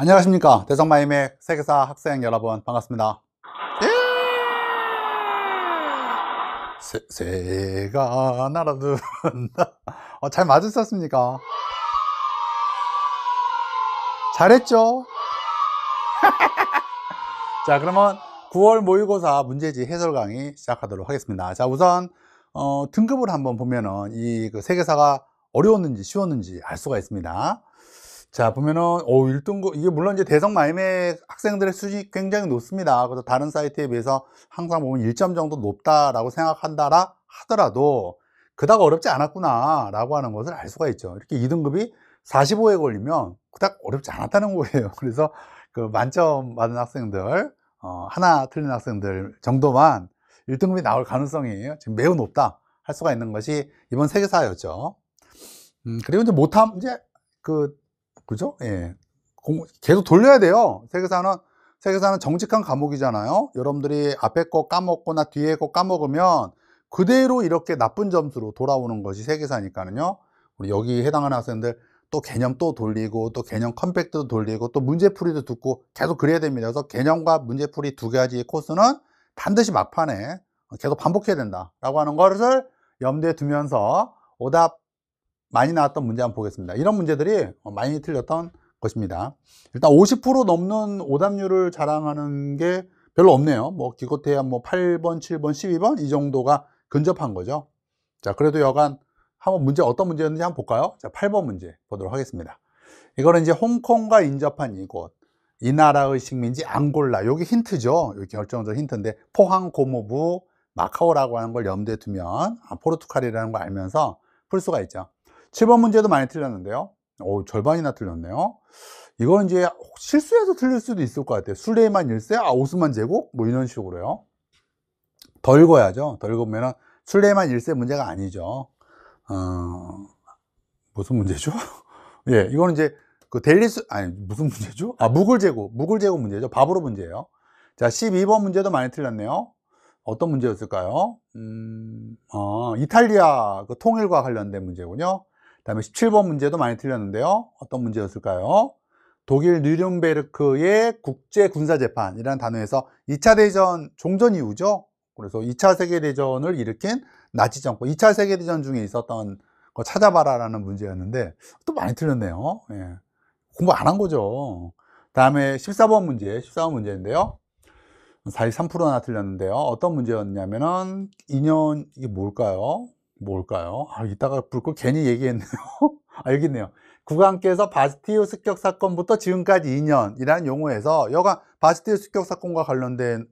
안녕하십니까. 대성마이맥 세계사 학생 여러분 반갑습니다. 새가 날아든다. 잘 맞으셨습니까? 잘했죠? 자, 그러면 9월 모의고사 문제지 해설 강의 시작하도록 하겠습니다. 자, 우선 등급을 한번 보면은 이 세계사가 어려웠는지 쉬웠는지 알 수가 있습니다. 자, 보면은 1등급, 이게 물론 이제 대성마이맥 학생들의 수준이 굉장히 높습니다. 그래서 다른 사이트에 비해서 항상 보면 1점 정도 높다라고 생각한다라 하더라도 그닥 어렵지 않았구나 라고 하는 것을 알 수가 있죠. 이렇게 2등급이 45에 걸리면 그닥 어렵지 않았다는 거예요. 그래서 그 만점 받은 학생들, 하나 틀린 학생들 정도만 1등급이 나올 가능성이 지금 매우 높다 할 수가 있는 것이 이번 세계사였죠. 그리고 이제 못함, 이제 그죠? 예. 계속 돌려야 돼요. 세계사는 정직한 과목이잖아요. 여러분들이 앞에 거 까먹거나 뒤에 거 까먹으면 그대로 이렇게 나쁜 점수로 돌아오는 것이 세계사니까는요. 우리 여기 해당하는 학생들 또 개념 또 돌리고 또 개념 컴팩트도 돌리고 또 문제풀이도 듣고 계속 그래야 됩니다. 그래서 개념과 문제풀이 두 가지 코스는 반드시 막판에 계속 반복해야 된다라고 하는 것을 염두에 두면서 오답 많이 나왔던 문제 한번 보겠습니다. 이런 문제들이 많이 틀렸던 것입니다. 일단 50% 넘는 오답률을 자랑하는 게 별로 없네요. 뭐 기껏해야 뭐 8번, 7번, 12번 이 정도가 근접한 거죠. 자, 그래도 여간 한번 문제 어떤 문제였는지 한번 볼까요? 자, 8번 문제 보도록 하겠습니다. 이거는 이제 홍콩과 인접한 이곳, 이 나라의 식민지 앙골라, 여기 힌트죠. 여기 결정적 힌트인데 포항 고모부 마카오라고 하는 걸 염두에 두면 포르투갈이라는 걸 알면서 풀 수가 있죠. 7번 문제도 많이 틀렸는데요. 절반이나 틀렸네요. 이건 이제 실수해서 틀릴 수도 있을 것 같아요. 술레이만 1세, 오스만 제국? 뭐 이런 식으로요. 덜 읽어야죠. 덜 읽으면 술레이만 1세 문제가 아니죠. 무슨 문제죠? 예, 이거는 이제 무슨 문제죠? 무굴 제국 문제죠. 바브로 문제예요. 자, 12번 문제도 많이 틀렸네요. 어떤 문제였을까요? 이탈리아 통일과 관련된 문제군요. 그 다음에 17번 문제도 많이 틀렸는데요. 어떤 문제였을까요? 독일 뉘른베르크의 국제군사재판이라는 단어에서 2차 대전 종전 이후죠. 그래서 2차 세계대전을 일으킨 나치 정권, 2차 세계대전 중에 있었던 거 찾아봐라 라는 문제였는데 또 많이 틀렸네요. 예. 공부 안 한 거죠. 다음에 14번 문제인데요. 43%나 틀렸는데요. 어떤 문제였냐면은 2년, 이게 뭘까요? 이따가 볼 거 괜히 얘기했네요. 여기 있네요. 국왕께서 바스티유 습격 사건부터 지금까지 2년이라는 용어에서 여간 바스티유 습격 사건과 관련된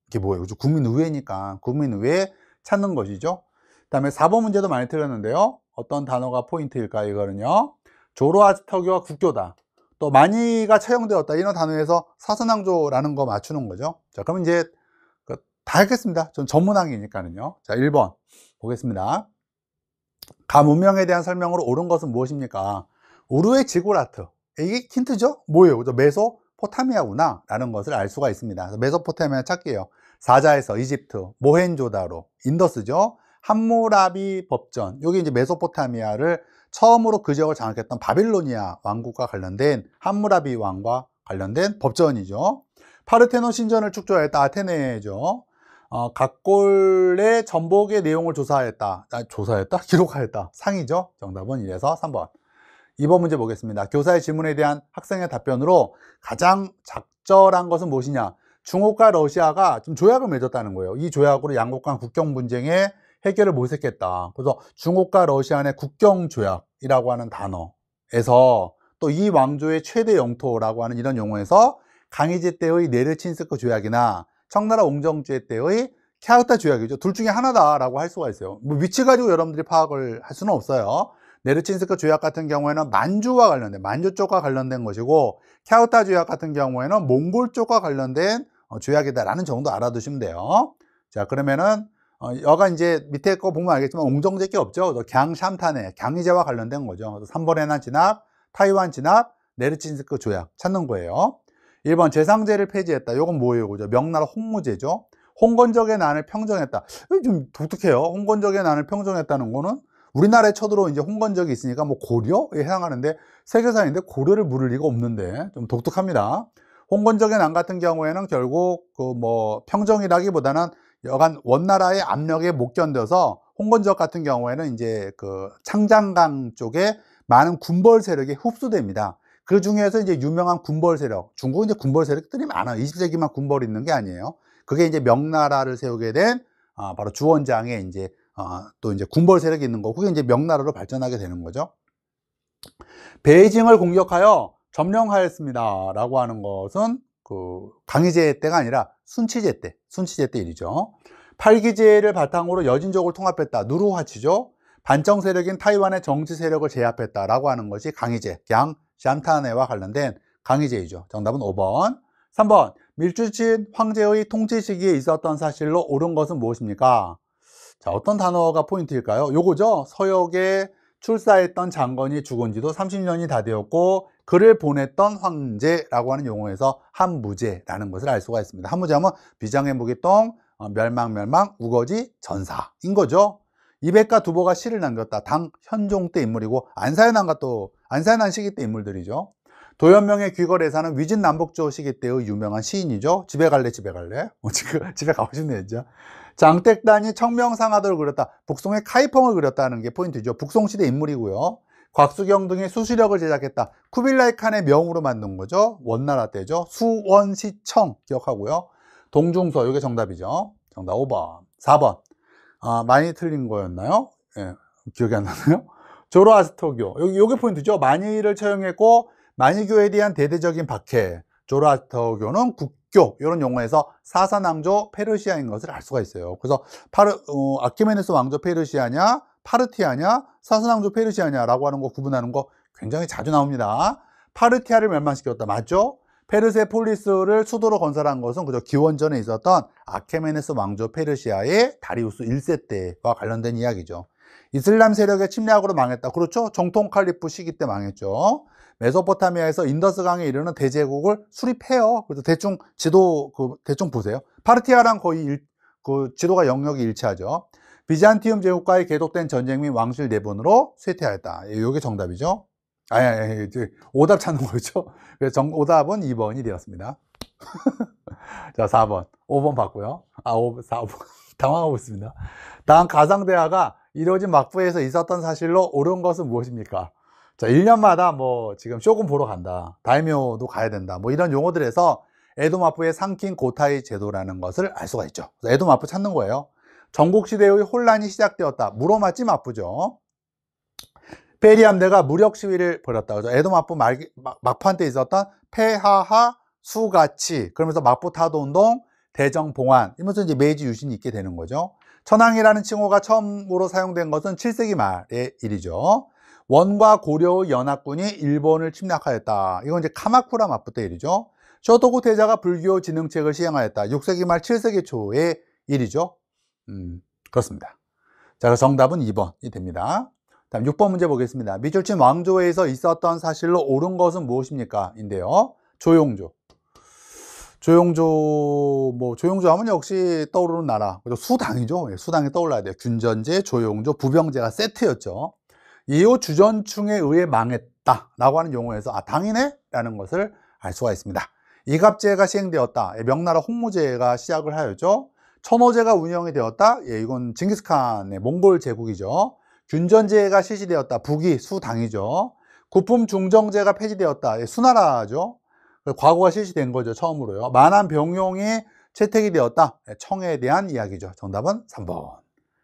게 뭐예요? 국민의회니까 국민의회 찾는 것이죠. 그 다음에 4번 문제도 많이 틀렸는데요. 어떤 단어가 포인트일까요? 이거는요. 조로아스터교와 국교다. 또 만이가 처형되었다. 이런 단어에서 사선왕조라는 거 맞추는 거죠. 자, 그럼 이제 다 했겠습니다. 전 전문항이니까는요. 자, 1번 보겠습니다. 가 문명에 대한 설명으로 옳은 것은 무엇입니까? 우르의 지구라트. 이게 힌트죠? 뭐예요? 메소포타미아구나 라는 것을 알 수가 있습니다. 메소포타미아 찾기예요. 사자에서 이집트, 모헨조다로, 인더스죠. 함무라비 법전. 여기 이제 메소포타미아를 처음으로 그 지역을 장악했던 바빌로니아 왕국과 관련된 함무라비 왕과 관련된 법전이죠. 파르테논 신전을 축조하였다. 아테네죠. 각골의 전복의 내용을 조사했다. 기록하였다. 상이죠. 정답은 1에서 3번. 2번 문제 보겠습니다. 교사의 질문에 대한 학생의 답변으로 가장 적절한 것은 무엇이냐? 중국과 러시아가 좀 조약을 맺었다는 거예요. 이 조약으로 양국 간 국경 분쟁의 해결을 모색했다. 그래서 중국과 러시아 의 국경조약이라고 하는 단어에서 또 이 왕조의 최대 영토라고 하는 이런 용어에서 강희제 때의 네르친스크 조약이나 청나라 옹정제 때의 캬흐타 조약이죠. 둘 중에 하나다라고 할 수가 있어요. 뭐 위치 가지고 여러분들이 파악을 할 수는 없어요. 네르친스크 조약 같은 경우에는 만주 쪽과 관련된 것이고, 캬흐타 조약 같은 경우에는 몽골 쪽과 관련된 조약이다라는 정도 알아두시면 돼요. 자, 그러면은 여가 이제 밑에 거 보면 알겠지만 옹정제 게 없죠. 갱샴탄해, 강희제와 관련된 거죠. 3번 해난 진압, 타이완 진압, 네르친스크 조약 찾는 거예요. 1번 제상제를 폐지했다. 이건 뭐예요? 그죠? 명나라 홍무제죠. 홍건적의 난을 평정했다. 좀 독특해요. 홍건적의 난을 평정했다는 거는 우리나라에 쳐들어온 이제 홍건적이 있으니까 뭐 고려에 해당하는데 세계사인데 고려를 물을 리가 없는데 좀 독특합니다. 홍건적의 난 같은 경우에는 결국 그 뭐 평정이라기보다는 여간 원나라의 압력에 못 견뎌서 홍건적 같은 경우에는 이제 그 창장강 쪽에 많은 군벌 세력에 흡수됩니다. 그 중에서 이제 유명한 군벌 세력, 중국은 이제 군벌 세력들이 많아요. 20세기만 군벌이 있는 게 아니에요. 그게 이제 명나라를 세우게 된 바로 주원장의 이제 또 이제 군벌 세력이 있는 거고, 그게 이제 명나라로 발전하게 되는 거죠. 베이징을 공격하여 점령하였습니다 라고 하는 것은 그 강희제 때가 아니라 순치제 때 일이죠. 팔기제를 바탕으로 여진족을 통합했다. 누르하치죠. 반정 세력인 타이완의 정치 세력을 제압했다 라고 하는 것이 강희제, 양 샨타네와 관련된 강희제이죠. 정답은 5번. 3번, 밀주친 황제의 통치 시기에 있었던 사실로 옳은 것은 무엇입니까? 자, 어떤 단어가 포인트일까요? 요거죠. 서역에 출사했던 장건이 죽은 지도 30년이 다 되었고 그를 보냈던 황제라고 하는 용어에서 한무제라는 것을 알 수가 있습니다. 한무제하면 비장의 무기똥, 멸망, 우거지, 전사인 거죠. 이백과 두보가 시를 남겼다. 당 현종 때 인물이고 안사의 시기 때 인물들이죠. 도연명의 귀걸에사는 위진 남북조 시기 때의 유명한 시인이죠. 집에 갈래. 집에 가고 싶네요, 진짜. 장택단이 청명상하도를 그렸다. 북송의 카이펑을 그렸다는 게 포인트죠. 북송시대 인물이고요. 곽수경 등의 수시력을 제작했다. 쿠빌라이 칸의 명으로 만든 거죠. 원나라 때죠. 수원시청 기억하고요. 동중서, 이게 정답이죠. 정답 5번. 4번. 많이 틀린 거였나요? 예, 기억이 안 나네요. 조로아스터교. 요게 포인트죠. 만이를 처형했고 만이교에 대한 대대적인 박해. 조로아스터교는 국교, 이런 용어에서 사사낭조 페르시아인 것을 알 수가 있어요. 그래서 아키메네스 왕조 페르시아냐, 파르티아냐, 사사낭조 페르시아냐 라고 하는 거 구분하는 거 굉장히 자주 나옵니다. 파르티아를 멸망시켰다. 맞죠? 페르세폴리스를 수도로 건설한 것은 그저 기원전에 있었던 아케메네스 왕조 페르시아의 다리우스 1세 때와 관련된 이야기죠. 이슬람 세력의 침략으로 망했다. 그렇죠? 정통 칼리프 시기 때 망했죠. 메소포타미아에서 인더스강에 이르는 대제국을 수립해요. 그래서 대충 대충 보세요. 파르티아랑 거의 지도가 영역이 일치하죠. 비잔티움 제국과의 계속된 전쟁 및 왕실 내분으로 쇠퇴하였다. 이게 정답이죠. 오답 찾는 거죠. 그래서 오답은 2번이 되었습니다. 자, 4번. 5번 봤고요. 4번. 당황하고 있습니다. 다음 가상대화가 이루어진 막부에서 있었던 사실로 옳은 것은 무엇입니까? 자, 1년마다 뭐 지금 쇼군 보러 간다. 다이묘도 가야 된다. 뭐 이런 용어들에서 에도마푸의 상킨 고타이 제도라는 것을 알 수가 있죠. 에도마푸 찾는 거예요. 전국시대의 혼란이 시작되었다. 무로마치 마푸죠. 페리 함대가 무력 시위를 벌였다. 그래서 에도마푸 막판 때 있었던 폐하하 수가치, 그러면서 마푸 타도운동, 대정봉환, 이러면서 이제 메이지 유신이 있게 되는 거죠. 천황이라는 칭호가 처음으로 사용된 것은 7세기 말의 일이죠. 원과 고려의 연합군이 일본을 침략하였다. 이건 이제 카마쿠라 마푸 때 일이죠. 쇼토구 태자가 불교 진흥책을 시행하였다. 6세기 말 7세기 초의 일이죠. 그렇습니다. 자, 그래서 정답은 2번이 됩니다. 다음 6번 문제 보겠습니다. 미줄친 왕조에서 있었던 사실로 옳은 것은 무엇입니까? 인데요. 조용조 하면 역시 떠오르는 나라. 그리고 수당이죠. 수당이 떠올라야 돼요. 균전제, 조용조, 부병제가 세트였죠. 이후 주전충에 의해 망했다라고 하는 용어에서 당이네? 라는 것을 알 수가 있습니다. 이갑제가 시행되었다. 명나라 홍무제가 시작을 하였죠. 천호제가 운영이 되었다. 이건 징기스칸의 몽골 제국이죠. 균전제가 실시되었다. 북이 수당이죠. 구품중정제가 폐지되었다. 수나라죠. 과거가 실시된 거죠. 처음으로요. 만한병용이 채택이 되었다. 청에 대한 이야기죠. 정답은 3번.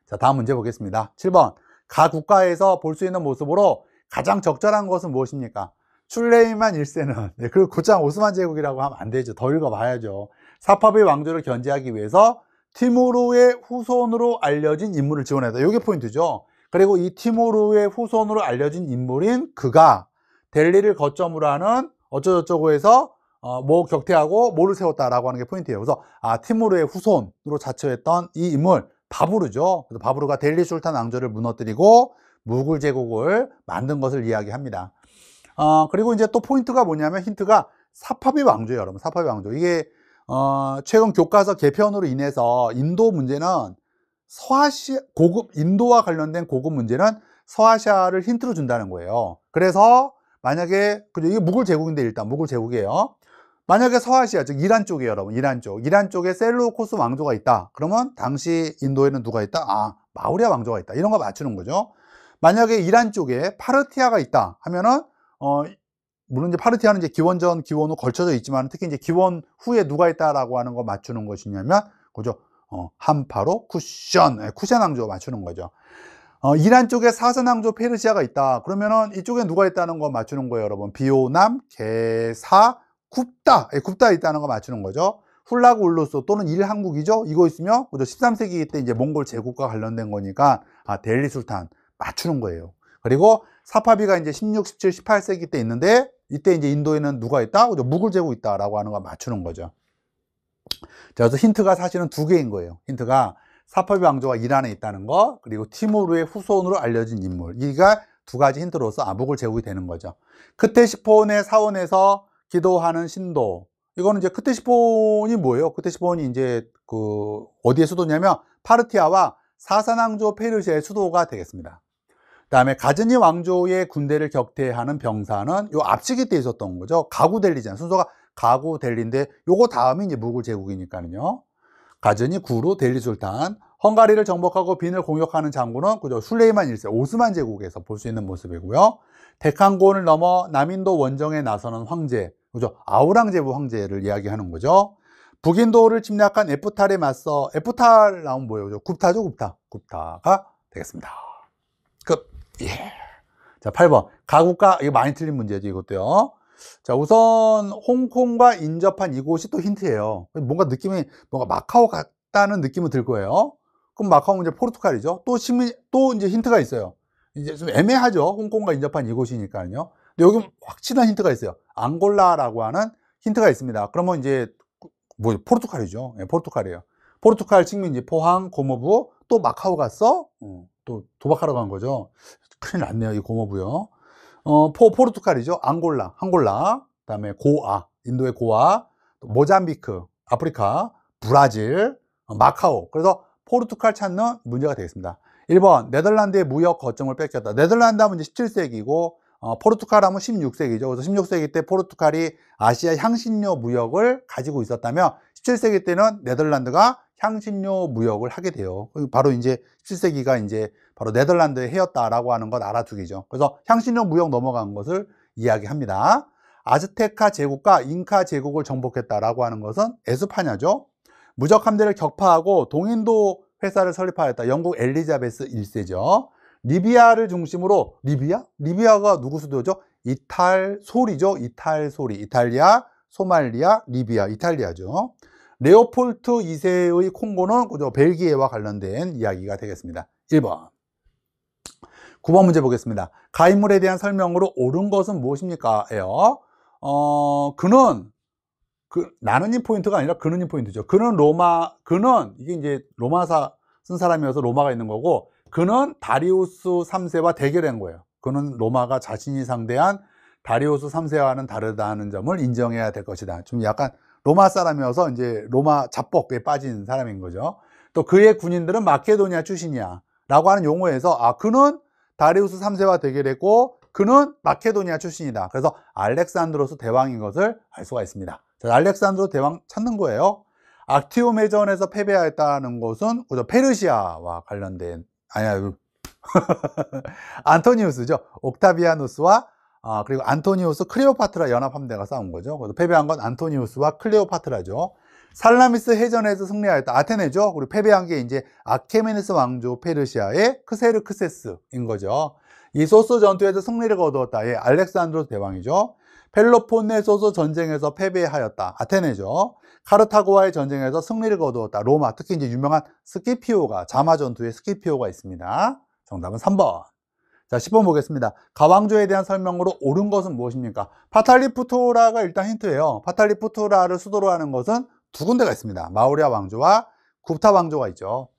자, 다음 문제 보겠습니다. 7번. 가 국가에서 볼 수 있는 모습으로 가장 적절한 것은 무엇입니까? 슐레이만 1세는, 그리고 곧장 오스만 제국이라고 하면 안 되죠. 더 읽어봐야죠. 사파비 왕조를 견제하기 위해서 티무르의 후손으로 알려진 인물을 지원했다. 이게 포인트죠. 그리고 이 티무르의 후손으로 알려진 인물인 그가 델리를 거점으로 하는 어쩌고저쩌고 해서 뭐 격퇴하고 뭐를 세웠다라고 하는 게 포인트예요. 그래서 티무르의 후손으로 자처했던 이 인물 바부르죠. 그래서 바부르가 델리 술탄 왕조를 무너뜨리고 무굴 제국을 만든 것을 이야기합니다. 그리고 이제 또 포인트가 뭐냐면 힌트가 사파비 왕조예요, 여러분. 사파비 왕조. 이게 최근 교과서 개편으로 인해서 인도 문제는 인도와 관련된 고급 문제는 서아시아를 힌트로 준다는 거예요. 그래서 만약에 이게 무굴 제국인데 일단 무굴 제국이에요. 만약에 서아시아, 즉 이란 쪽이에요, 여러분. 이란 쪽에 셀루코스 왕조가 있다. 그러면 당시 인도에는 누가 있다? 아, 마우리아 왕조가 있다. 이런 거 맞추는 거죠. 만약에 이란 쪽에 파르티아가 있다 하면은 물론 이제 파르티아는 이제 기원 전, 기원 후 걸쳐져 있지만 특히 이제 기원 후에 누가 있다라고 하는 거 맞추는 것이냐면 그죠? 함파로 쿠션, 쿠션 왕조 맞추는 거죠. 이란 쪽에 사선 왕조 페르시아가 있다. 그러면은 이쪽에 누가 있다는 거 맞추는 거예요, 여러분. 비오남, 게사, 굽다, 굽다 있다는 거 맞추는 거죠. 훌라그 울루스 또는 일한국이죠. 이거 있으면 13세기 때 이제 몽골 제국과 관련된 거니까 델리 술탄 맞추는 거예요. 그리고 사파비가 이제 16, 17, 18세기 때 있는데 이때 이제 인도에는 누가 있다? 무굴 제국 있다라고 하는 거 맞추는 거죠. 자, 그래서 힌트가 사실은 두 개인 거예요. 힌트가 사파비 왕조가 이란에 있다는 거, 그리고 티무르의 후손으로 알려진 인물. 이가 두 가지 힌트로서 무굴 제국이 되는 거죠. 크테시폰의 사원에서 기도하는 신도. 이거는 이제 크테시폰이 뭐예요? 크테시폰이 이제 어디의 수도냐면 파르티아와 사산왕조 페르시아의 수도가 되겠습니다. 그다음에 가즈니 왕조의 군대를 격퇴하는 병사는 요 앞치기 때 있었던 거죠. 가구 델리잖아요. 순서가 가구 델리인데 요거 다음이 이제 무굴 제국이니까요. 가즈니 구루 델리 술탄. 헝가리를 정복하고 빈을 공격하는 장군은 그죠? 술레이만 1세 오스만 제국에서 볼 수 있는 모습이고요. 데칸고를 넘어 남인도 원정에 나서는 황제, 그죠? 아우랑제부 황제를 이야기하는 거죠. 북인도를 침략한 에프탈에 맞서, 에프탈 나오면 뭐예요? 그죠? 굽타죠, 굽타. 굽타가 되겠습니다. 예. 자, 8번. 가국가, 이거 많이 틀린 문제죠, 이것도요. 자, 우선, 홍콩과 인접한 이곳이 또 힌트예요. 뭔가 느낌이, 뭔가 마카오 같다는 느낌은 들 거예요. 그럼 마카오는 이제 포르투갈이죠. 또 이제 힌트가 있어요. 이제 좀 애매하죠. 홍콩과 인접한 이곳이니까요. 근데 여기 확실한 힌트가 있어요. 앙골라라고 하는 힌트가 있습니다. 그러면 이제, 포르투갈이죠. 네, 포르투갈이에요. 포르투갈 측면 이제 포항, 고모부, 또 마카오 갔어? 또 도박하러 간 거죠. 큰일 났네요, 이 고모부요. 포르투갈이죠. 앙골라, 그 다음에 고아, 인도의 고아, 모잠비크, 아프리카, 브라질, 마카오. 그래서 포르투갈 찾는 문제가 되겠습니다. 1번, 네덜란드의 무역 거점을 뺏겼다. 네덜란드 하면 이제 17세기고, 포르투갈 하면 16세기죠. 그래서 16세기 때 포르투갈이 아시아 향신료 무역을 가지고 있었다면 17세기 때는 네덜란드가 향신료 무역을 하게 돼요. 바로 이제 17세기가 이제 바로 네덜란드의 해였다라고 하는 것 알아두기죠. 그래서 향신료 무역 넘어간 것을 이야기합니다. 아즈테카 제국과 잉카 제국을 정복했다라고 하는 것은 에스파냐죠. 무적 함대를 격파하고 동인도 회사를 설립하였다. 영국 엘리자베스 1세죠. 리비아를 중심으로 리비아가 누구 수도죠? 이탈솔이죠. 이탈리아, 소말리아, 리비아, 이탈리아죠. 레오폴트 2세의 콩고는 그죠? 벨기에와 관련된 이야기가 되겠습니다. 1번. 9번 문제 보겠습니다. 가인물에 대한 설명으로 옳은 것은 무엇입니까? 예요. 나는이 포인트가 아니라 그는이 포인트죠. 그는 이게 이제 로마사 쓴 사람이어서 로마가 있는 거고, 그는 다리우스 3세와 대결한 거예요. 그는 로마가 자신이 상대한 다리우스 3세와는 다르다는 점을 인정해야 될 것이다. 좀 약간 로마 사람이어서 이제 로마 잡복에 빠진 사람인 거죠. 또 그의 군인들은 마케도니아 출신이야 라고 하는 용어에서 그는 다리우스 3세와 대결했고 그는 마케도니아 출신이다. 그래서 알렉산드로스 대왕인 것을 알 수가 있습니다. 자, 알렉산드로스 대왕 찾는 거예요. 악티움 해전에서 패배하였다는 것은 페르시아와 관련된 안토니우스죠. 옥타비아누스와 그리고 안토니우스, 클레오파트라 연합함대가 싸운 거죠. 그래서 패배한 건 안토니우스와 클레오파트라죠. 살라미스 해전에서 승리하였다. 아테네죠. 그리고 패배한 게 이제 아케메네스 왕조 페르시아의 크세르크세스인 거죠. 이 소스 전투에서 승리를 거두었다. 예, 알렉산드로스 대왕이죠. 펠로폰네소스 전쟁에서 패배하였다. 아테네죠. 카르타고와의 전쟁에서 승리를 거두었다. 로마. 특히 이제 유명한 스키피오가, 자마 전투에 스키피오가 있습니다. 정답은 3번. 자, 10번 보겠습니다. 가왕조에 대한 설명으로 옳은 것은 무엇입니까? 파탈리푸트라가 일단 힌트예요. 파탈리푸트라를 수도로 하는 것은 두 군데가 있습니다. 마우리아 왕조와 굽타 왕조가 있죠.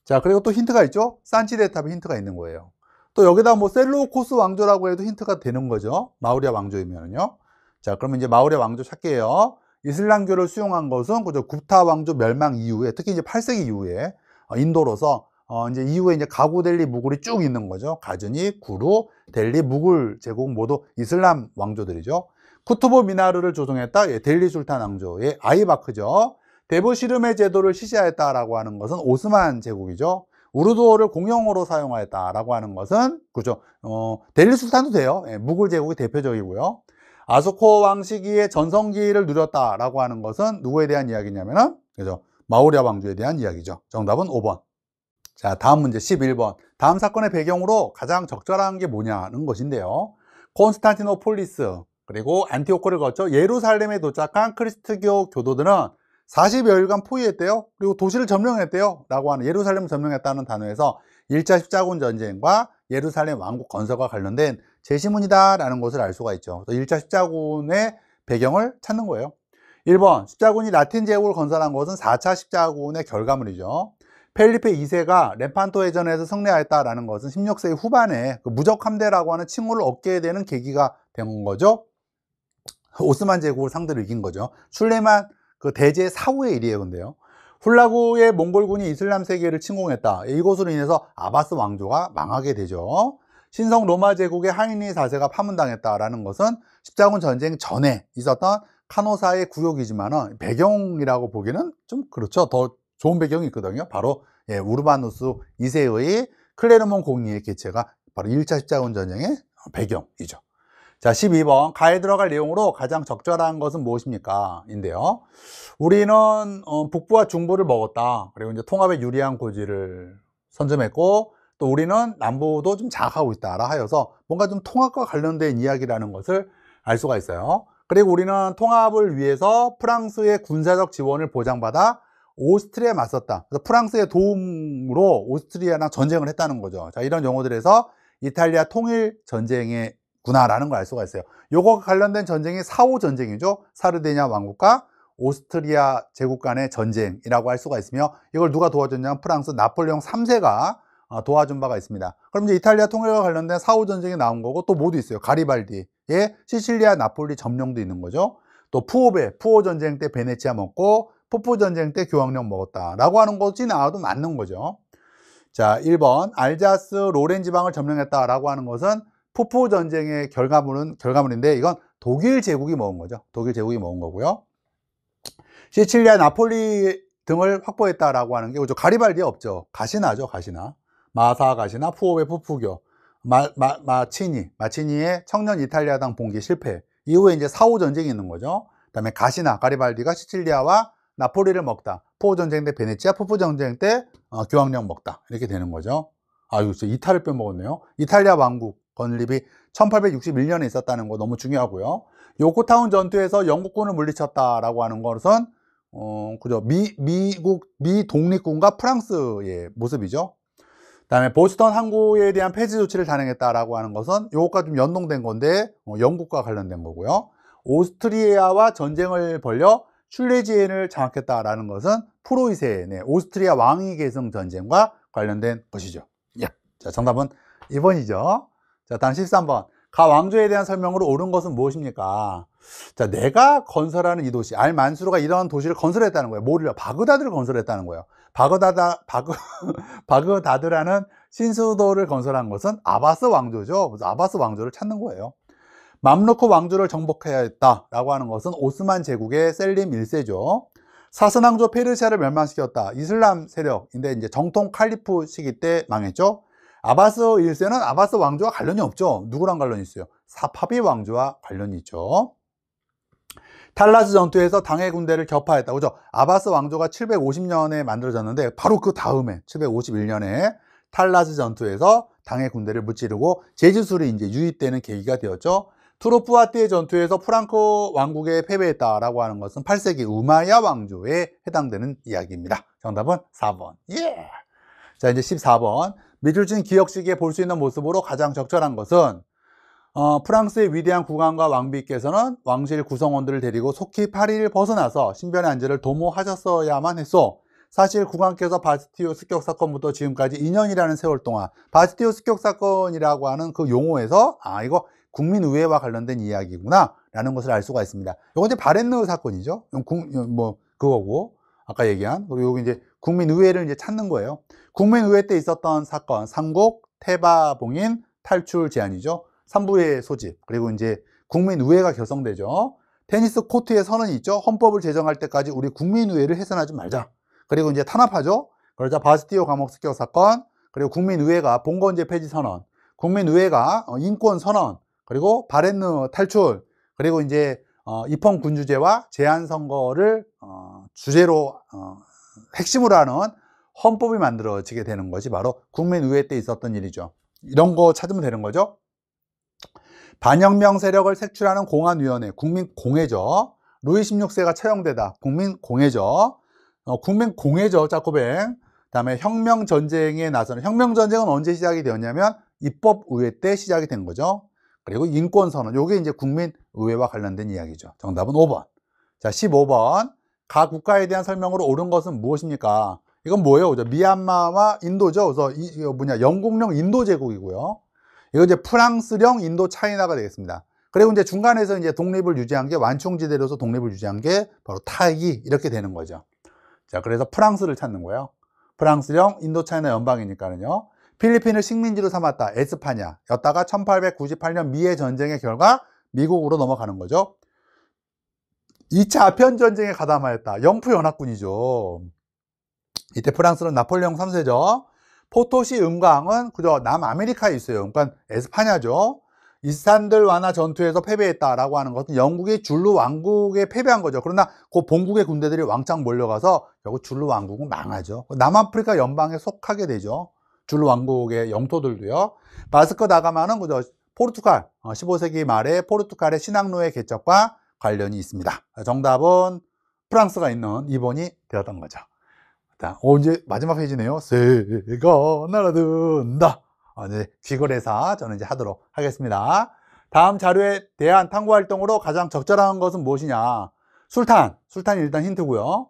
자, 그리고 또 힌트가 있죠. 산치데탑에 힌트가 있는 거예요. 또 여기다 셀루코스 왕조라고 해도 힌트가 되는 거죠. 마우리아 왕조이면요. 자, 그러면 이제 마우리아 왕조 찾기예요. 이슬람교를 수용한 것은 굽타 왕조 멸망 이후에, 특히 이제 8세기 이후에 인도로서 이제 이후에 이제 가구, 델리, 무굴이 쭉 있는 거죠. 가즈니, 구루, 델리, 무굴 제국 모두 이슬람 왕조들이죠. 쿠투브 미나르를 조종했다. 예, 델리 술탄 왕조의 아이바크죠. 데브시르메 제도를 시시하였다라고 하는 것은 오스만 제국이죠. 우르두어를 공용어로 사용하였다라고 하는 것은 그죠. 델리 술탄도 돼요. 예, 무굴 제국이 대표적이고요. 아소코 왕 시기의 전성기를 누렸다라고 하는 것은 누구에 대한 이야기냐면은 그죠. 마우리아 왕조에 대한 이야기죠. 정답은 5번. 자, 다음 문제 11번. 다음 사건의 배경으로 가장 적절한 게 뭐냐는 것인데요. 콘스탄티노폴리스 그리고 안티오코를 거쳐 예루살렘에 도착한 크리스트교 교도들은 40여일간 포위했대요. 그리고 도시를 점령했대요. 라고 하는 예루살렘을 점령했다는 단어에서 1차 십자군 전쟁과 예루살렘 왕국 건설과 관련된 제시문이다 라는 것을 알 수가 있죠. 1차 십자군의 배경을 찾는 거예요. 1번 십자군이 라틴 제국을 건설한 것은 4차 십자군의 결과물이죠. 펠리페 2세가 레판토 해전에서 승리하였다라는 것은 16세기 후반에 그 무적 함대라고 하는 칭호를 얻게 되는 계기가 된 거죠. 오스만 제국을 상대로 이긴 거죠. 술레만 그 대제 사후의 일이에요. 근데요. 훌라구의 몽골군이 이슬람 세계를 침공했다. 이것으로 인해서 아바스 왕조가 망하게 되죠. 신성 로마 제국의 하이니 4세가 파문당했다라는 것은 십자군 전쟁 전에 있었던 카노사의 구역이지만 배경이라고 보기는 좀 그렇죠. 더 좋은 배경이 있거든요. 바로 예, 우르바누스 2세의 클레르몬 공의의 개최가 바로 1차 십자군 전쟁의 배경이죠. 자, 12번 가에 들어갈 내용으로 가장 적절한 것은 무엇입니까? 인데요. 우리는 북부와 중부를 먹었다. 그리고 이제 통합에 유리한 고지를 선점했고 또 우리는 남부도 좀 장악하고 있다라 하여서 뭔가 좀 통합과 관련된 이야기라는 것을 알 수가 있어요. 그리고 우리는 통합을 위해서 프랑스의 군사적 지원을 보장받아 오스트리아에 맞섰다. 그래서 프랑스의 도움으로 오스트리아랑 전쟁을 했다는 거죠. 자, 이런 용어들에서 이탈리아 통일 전쟁의 구나라는 걸 알 수가 있어요. 요거 관련된 전쟁이 사오 전쟁이죠. 사르디냐 왕국과 오스트리아 제국 간의 전쟁이라고 할 수가 있으며 이걸 누가 도와줬냐면 프랑스 나폴레옹 3세가 도와준 바가 있습니다. 그럼 이제 이탈리아 통일과 관련된 사오 전쟁이 나온 거고 또 뭐도 있어요. 가리발디의 시칠리아 나폴리 점령도 있는 거죠. 또 푸오 전쟁 때 베네치아 먹고 푸푸 전쟁 때 교황령 먹었다라고 하는 것이 나와도 맞는 거죠. 자, 1번 알자스 로렌 지방을 점령했다라고 하는 것은 푸푸 전쟁의 결과물인데 이건 독일 제국이 먹은 거죠. 독일 제국이 먹은 거고요. 시칠리아 나폴리 등을 확보했다라고 하는 게 그죠. 가리발디 없죠. 가시나죠, 가시나. 마사 가시나, 푸오베 푸푸교, 마치니의 청년 이탈리아당 봉기 실패. 이후에 이제 사오 전쟁이 있는 거죠. 그다음에 가시나, 가리발디가 시칠리아와 나폴리를 먹다. 푸오 전쟁 때 베네치아, 푸푸 전쟁 때 교황령 먹다. 이렇게 되는 거죠. 아, 이거 진짜 이탈을 빼먹었네요. 이탈리아 왕국 건립이 1861년에 있었다는 거 너무 중요하고요. 요코타운 전투에서 영국군을 물리쳤다라고 하는 것은 그죠. 미 독립군과 프랑스의 모습이죠. 그다음에 보스턴 항구에 대한 폐지 조치를 단행했다라고 하는 것은 요것과 좀 연동된 건데 영국과 관련된 거고요. 오스트리아와 전쟁을 벌여 슐레지엔을 장악했다라는 것은 프로이센의 오스트리아 왕위 계승 전쟁과 관련된 것이죠. 예. 자, 정답은 2번이죠. 자, 다음 13번. 가 왕조에 대한 설명으로 옳은 것은 무엇입니까? 자, 내가 건설하는 이 도시, 알만수르가 이런 도시를 건설했다는 거예요. 뭐를요? 바그다드를 건설했다는 거예요. 바그다드라는 신수도를 건설한 것은 아바스 왕조죠. 그래서 아바스 왕조를 찾는 거예요. 맘루크 왕조를 정복해야 했다라고 하는 것은 오스만 제국의 셀림 1세죠. 사스왕조 페르시아를 멸망시켰다. 이슬람 세력인데 이제 정통 칼리프 시기 때 망했죠. 아바스 1세는 아바스 왕조와 관련이 없죠. 누구랑 관련이 있어요? 사파비 왕조와 관련이 있죠. 탈라스 전투에서 당의 군대를 격파했다. 그죠? 아바스 왕조가 750년에 만들어졌는데 바로 그 다음에 751년에 탈라스 전투에서 당의 군대를 무찌르고 제주술이 이제 유입되는 계기가 되었죠. 투르푸아티의 전투에서 프랑크 왕국에 패배했다라고 하는 것은 8세기 우마야 왕조에 해당되는 이야기입니다. 정답은 4번. 예. 자, 이제 14번. 미술진 기억시기에 볼 수 있는 모습으로 가장 적절한 것은 프랑스의 위대한 국왕과 왕비께서는 왕실 구성원들을 데리고 속히 파리를 벗어나서 신변의 안전을 도모하셨어야만 했소. 사실 국왕께서 바스티오 습격 사건부터 지금까지 2년이라는 세월 동안 바스티오 습격 사건이라고 하는 그 용어에서 이거 국민의회와 관련된 이야기구나 라는 것을 알 수가 있습니다. 이건 이제 바렌느 사건이죠. 그거고 아까 얘기한. 그리고 여기 이제 국민의회를 이제 찾는 거예요. 국민의회 때 있었던 사건, 삼국 태바봉인 탈출 제한이죠. 3부의 소집. 그리고 이제 국민의회가 결성되죠. 테니스 코트의 선언이 있죠. 헌법을 제정할 때까지 우리 국민의회를 해산하지 말자. 그리고 이제 탄압하죠. 그러자 바스티오 감옥 습격 사건, 그리고 국민의회가 봉건제 폐지 선언, 국민의회가 인권 선언, 그리고 바렌느 탈출, 그리고 이제 입헌 군주제와 제한 선거를 주제로 핵심으로 하는 헌법이 만들어지게 되는 것이 바로 국민의회 때 있었던 일이죠. 이런 거 찾으면 되는 거죠. 반혁명 세력을 색출하는 공안위원회, 국민공회죠. 루이 16세가 처형되다, 국민공회죠. 국민공회죠, 자코뱅. 그다음에 혁명전쟁에 나서는, 혁명전쟁은 언제 시작이 되었냐면 입법의회 때 시작이 된 거죠. 그리고 인권선언, 요게 이제 국민의회와 관련된 이야기죠. 정답은 5번. 자, 15번. 가 국가에 대한 설명으로 옳은 것은 무엇입니까? 이건 뭐예요? 미얀마와 인도죠. 그래서 이거 뭐냐, 영국령 인도 제국이고요. 이거 이제 프랑스령 인도 차이나가 되겠습니다. 그리고 이제 중간에서 이제 독립을 유지한 게, 완충지대로서 독립을 유지한 게 바로 타이, 이렇게 되는 거죠. 자, 그래서 프랑스를 찾는 거예요. 프랑스령 인도 차이나 연방이니까는요. 필리핀을 식민지로 삼았다, 에스파냐 였다가 1898년 미해 전쟁의 결과 미국으로 넘어가는 거죠. 2차 아편전쟁에 가담하였다, 영프연합군이죠. 이때 프랑스는 나폴레옹 3세죠. 포토시 음강은 그저 남아메리카에 있어요. 그러니까 에스파냐죠. 이산들 완화 전투에서 패배했다라고 하는 것은 영국이 줄루 왕국에 패배한 거죠. 그러나 그 본국의 군대들이 왕창 몰려가서 결국 줄루 왕국은 망하죠. 남아프리카 연방에 속하게 되죠. 줄루 왕국의 영토들도요. 바스코 다가마는 그저 포르투갈, 15세기 말에 포르투갈의 신항로의 개척과 관련이 있습니다. 정답은 프랑스가 있는 2번이 되었던 거죠. 자, 이제 마지막 페이지네요. 새가 날아든다. 네, 귀걸이사 저는 이제 하도록 하겠습니다. 다음 자료에 대한 탐구 활동으로 가장 적절한 것은 무엇이냐? 술탄이 일단 힌트고요.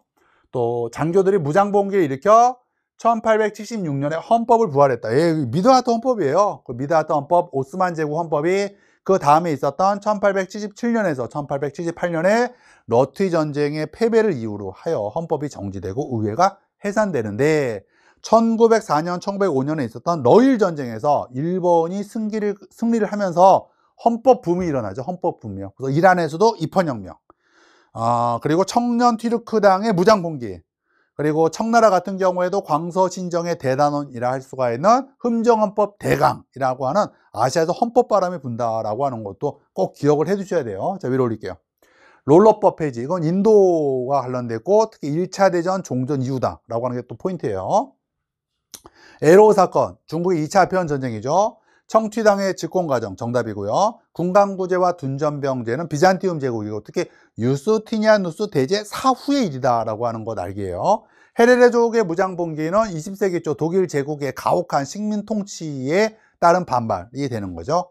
또 장교들이 무장봉기를 일으켜 1876년에 헌법을 부활했다. 미드하트 헌법이에요. 그 미드하트 헌법, 오스만 제국 헌법이 그 다음에 있었던 1877년에서 1878년에 러트위 전쟁의 패배를 이유로 하여 헌법이 정지되고 의회가 해산되는데, 1904년, 1905년에 있었던 러일 전쟁에서 일본이 승리를 하면서 헌법 붐이 일어나죠. 헌법 붐이요. 그래서 이란에서도 입헌혁명, 그리고 청년 튀르크당의 무장봉기, 그리고 청나라 같은 경우에도 광서신정의 대단원이라 할 수가 있는 흠정헌법 대강이라고 하는 아시아에서 헌법바람이 분다라고 하는 것도 꼭 기억을 해 두셔야 돼요. 자, 위로 올릴게요. 롤러법 페이지, 이건 인도와 관련됐고 특히 1차 대전 종전 이후다 라고 하는 게 또 포인트예요. 에로 사건, 중국의 2차 아편 전쟁이죠. 청취당의 집권과정, 정답이고요. 군강구제와 둔전병제는 비잔티움 제국이고 특히 유스티니아누스 대제 사후의 일이다 라고 하는 것 알게요. 헤레레족의 무장봉기는 20세기 초 독일 제국의 가혹한 식민 통치에 따른 반발이 되는 거죠.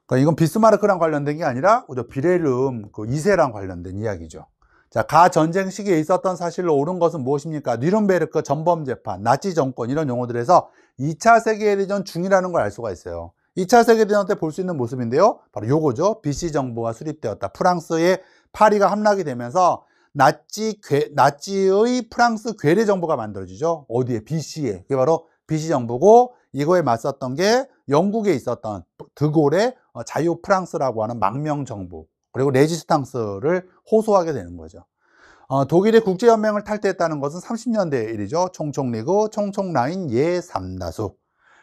그러니까 이건 비스마르크랑 관련된 게 아니라 비렐름 그 2세랑 관련된 이야기죠. 자, 가 전쟁 시기에 있었던 사실로 옳은 것은 무엇입니까? 뉘른베르크 전범재판, 나치 정권, 이런 용어들에서 2차 세계대전 중이라는 걸 알 수가 있어요. 2차 세계대전 때 볼 수 있는 모습인데요. 바로 요거죠. BC 정부가 수립되었다. 프랑스의 파리가 함락이 되면서 나치의 프랑스 괴뢰 정부가 만들어지죠. 어디에? BC에. 그게 바로 BC 정부고, 이거에 맞섰던 게 영국에 있었던 드골의 자유 프랑스라고 하는 망명 정부, 그리고 레지스탕스를 호소하게 되는 거죠. 독일의 국제연맹을 탈퇴했다는 것은 30년대 일이죠. 총총리그, 총총라인 예3다수.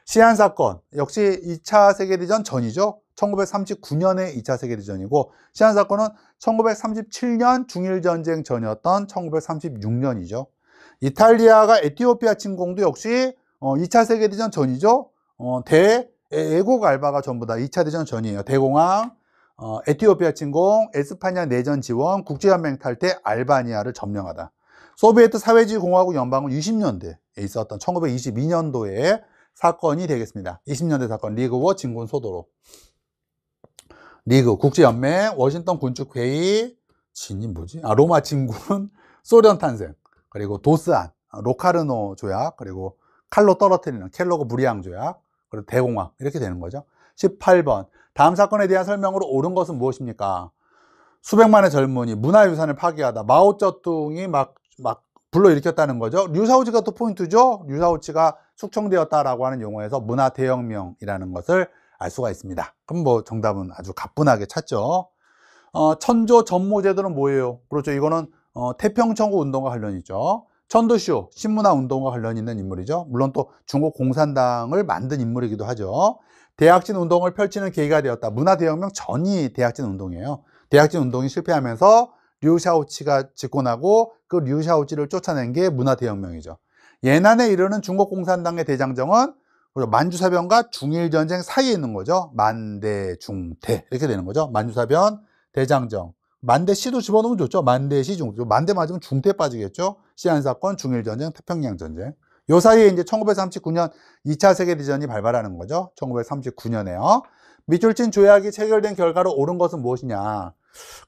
시안사건, 역시 2차 세계대전 전이죠. 1939년에 2차 세계대전이고, 시안사건은 1937년 중일전쟁 전이었던 1936년이죠. 이탈리아가 에티오피아 침공도 역시 2차 세계대전 전이죠. 애국 알바가 전부 다 2차 대전 전이에요. 대공황, 에티오피아 침공, 에스파냐 내전 지원, 국제연맹 탈퇴, 알바니아를 점령하다. 소비에트 사회주의 공화국 연방은 20년대에 있었던 1922년도에 사건이 되겠습니다. 20년대 사건, 리그워 진군 소도로. 리그, 국제연맹, 워싱턴 군축회의, 진이 뭐지? 로마 진군, 소련 탄생, 그리고 도스안, 로카르노 조약, 그리고 칼로 떨어뜨리는 켈로그 무리앙 조약, 그리고 대공황, 이렇게 되는 거죠. 18번. 다음 사건에 대한 설명으로 옳은 것은 무엇입니까? 수백만의 젊은이 문화유산을 파괴하다. 마오쩌둥이 막 막 불러일으켰다는 거죠. 류샤오치가 또 포인트죠. 류샤오치가 숙청되었다라고 하는 용어에서 문화 대혁명이라는 것을 알 수가 있습니다. 그럼 뭐 정답은 아주 가뿐하게 찾죠. 천조 전모 제도는 뭐예요? 그렇죠. 이거는 태평천고 운동과 관련이 있죠. 천도쇼 신문화 운동과 관련 있는 인물이죠. 물론 또 중국 공산당을 만든 인물이기도 하죠. 대약진 운동을 펼치는 계기가 되었다. 문화대혁명 전이 대약진 운동이에요. 대약진 운동이 실패하면서 류샤오치가 집권하고 그 류샤오치를 쫓아낸 게 문화대혁명이죠. 예난에 이르는 중국 공산당의 대장정은 만주사변과 중일전쟁 사이에 있는 거죠. 만대, 중대 이렇게 되는 거죠. 만주사변, 대장정. 만대시도 집어넣으면 좋죠. 만대시, 중대. 만대 맞으면 중대 빠지겠죠. 시안사건, 중일전쟁, 태평양전쟁. 요 사이에 이제 1939년 2차 세계대전이 발발하는 거죠. 1939년에요. 미줄진 조약이 체결된 결과로 옳은 것은 무엇이냐.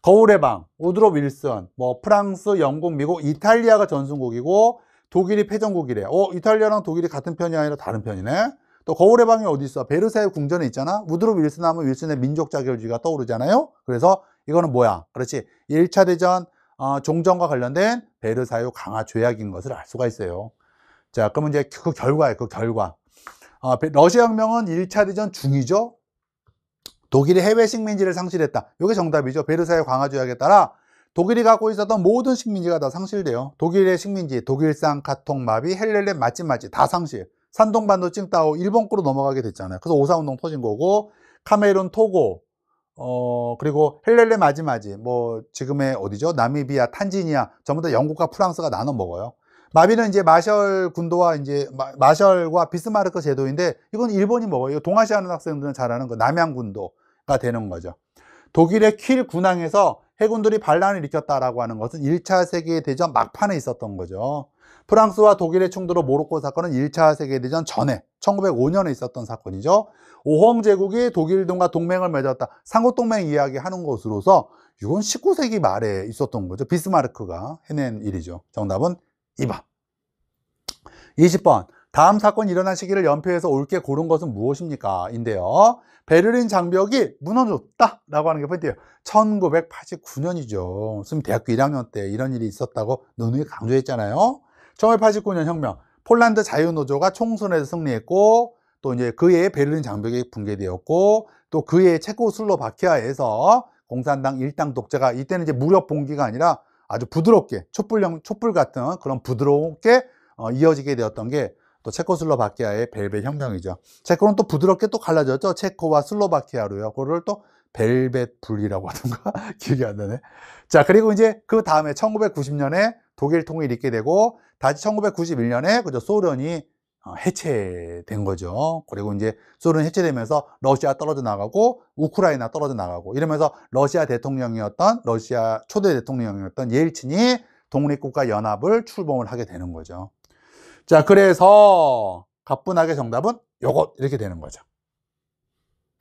거울의 방, 우드로 윌슨, 뭐 프랑스, 영국, 미국, 이탈리아가 전승국이고 독일이 패전국이래. 이탈리아랑 독일이 같은 편이 아니라 다른 편이네. 또 거울의 방이 어디 있어? 베르사유 궁전에 있잖아. 우드로 윌슨 하면 윌슨의 민족 자결주의가 떠오르잖아요. 그래서 이거는 뭐야? 그렇지. 1차 대전 종전과 관련된 베르사유 강화 조약인 것을 알 수가 있어요. 자, 그러면 이제 그 결과예요. 그 결과. 러시아 혁명은 1차 대전 중이죠. 독일이 해외 식민지를 상실했다. 이게 정답이죠. 베르사유 강화 조약에 따라 독일이 갖고 있었던 모든 식민지가 다 상실돼요. 독일의 식민지, 독일산, 카통, 마비, 헬렐렌, 맛집 다 상실. 산동반도 칭따오, 일본 거로 넘어가게 됐잖아요. 그래서 오사운동 터진 거고, 카메룬, 토고, 그리고 헬렐레 마지마지, 뭐, 지금의 어디죠? 나미비아, 탄지니아, 전부 다 영국과 프랑스가 나눠 먹어요. 마비는 이제 마셜 군도와 이제, 마셜과 비스마르크 제도인데, 이건 일본이 먹어요. 동아시아 하는 학생들은 잘 아는 거, 남양 군도가 되는 거죠. 독일의 킬 군항에서 해군들이 반란을 일으켰다라고 하는 것은 1차 세계대전 막판에 있었던 거죠. 프랑스와 독일의 충돌로 모로코 사건은 1차 세계대전 전에 1905년에 있었던 사건이죠. 오홍 제국이 독일 등과 동맹을 맺었다. 상호동맹 이야기하는 것으로서 이건 19세기 말에 있었던 거죠. 비스마르크가 해낸 일이죠. 정답은 2번. 20번. 다음 사건이 일어난 시기를 연표해서 옳게 고른 것은 무엇입니까? 인데요. 베를린 장벽이 무너졌다 라고 하는 게 포인트예요. 1989년이죠. 지금 대학교 1학년 때 이런 일이 있었다고 논의에 강조했잖아요. 1989년 혁명, 폴란드 자유노조가 총선에서 승리했고, 또 이제 그 해에 베를린 장벽이 붕괴되었고, 또 그 해에 체코슬로바키아에서 공산당 일당 독재가 이때는 이제 무력 봉기가 아니라 아주 부드럽게 촛불 같은 그런 부드럽게 이어지게 되었던 게 또 체코슬로바키아의 벨벳 혁명이죠. 체코는 또 부드럽게 또 갈라졌죠. 체코와 슬로바키아로요. 그거를 또 벨벳 분리라고 하던가 기억이 안 나네. 자, 그리고 이제 그 다음에 1990년에 독일 통일이 있게 되고 다시 1991년에 그죠 소련이 해체된 거죠. 그리고 이제 소련 해체되면서 러시아 떨어져 나가고 우크라이나 떨어져 나가고 이러면서 러시아 초대 대통령이었던 예일친이 독립국가 연합을 출범을 하게 되는 거죠. 자, 그래서 가뿐하게 정답은 요것 이렇게 되는 거죠.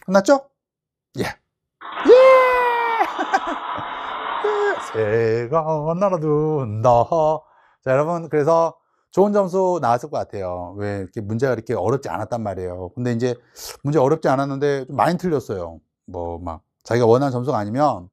끝났죠? 예. 새가 날아든다. 자, 여러분, 그래서 좋은 점수 나왔을 것 같아요. 왜 이렇게 문제가 이렇게 어렵지 않았단 말이에요. 근데 이제 문제 어렵지 않았는데 좀 많이 틀렸어요. 뭐 막 자기가 원하는 점수가 아니면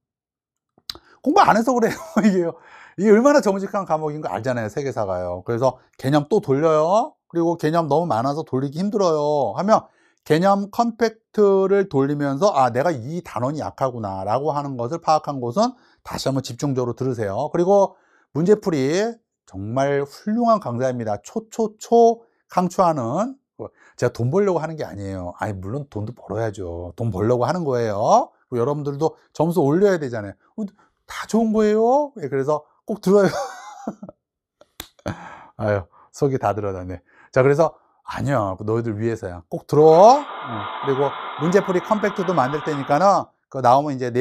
공부 안 해서 그래요. 이게 얼마나 정직한 과목인 거 알잖아요. 세계사가요. 그래서 개념 또 돌려요. 그리고 개념 너무 많아서 돌리기 힘들어요. 하면 개념 컴팩트를 돌리면서 내가 이 단원이 약하구나 라고 하는 것을 파악한 곳은 다시 한번 집중적으로 들으세요. 그리고 문제풀이 정말 훌륭한 강좌입니다. 초초초 강추하는. 제가 돈 벌려고 하는 게 아니에요. 물론 돈도 벌어야죠. 돈 벌려고 하는 거예요. 그리고 여러분들도 점수 올려야 되잖아요. 다 좋은 거예요. 그래서 꼭 들어요. 속이 다 들어가네. 자, 그래서 아니야. 너희들 위해서야. 꼭 들어. 그리고 문제풀이 컴팩트도 만들 테니까는 그 나오면 이제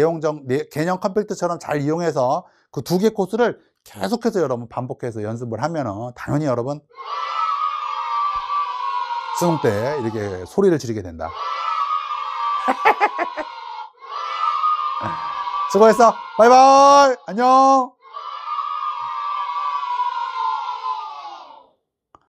개념 컴팩트처럼 잘 이용해서 그 2개 코스를 계속해서 여러분 반복해서 연습을 하면은 당연히 여러분 수능 때 이렇게 소리를 지르게 된다. 수고했어. 바이바이. 안녕.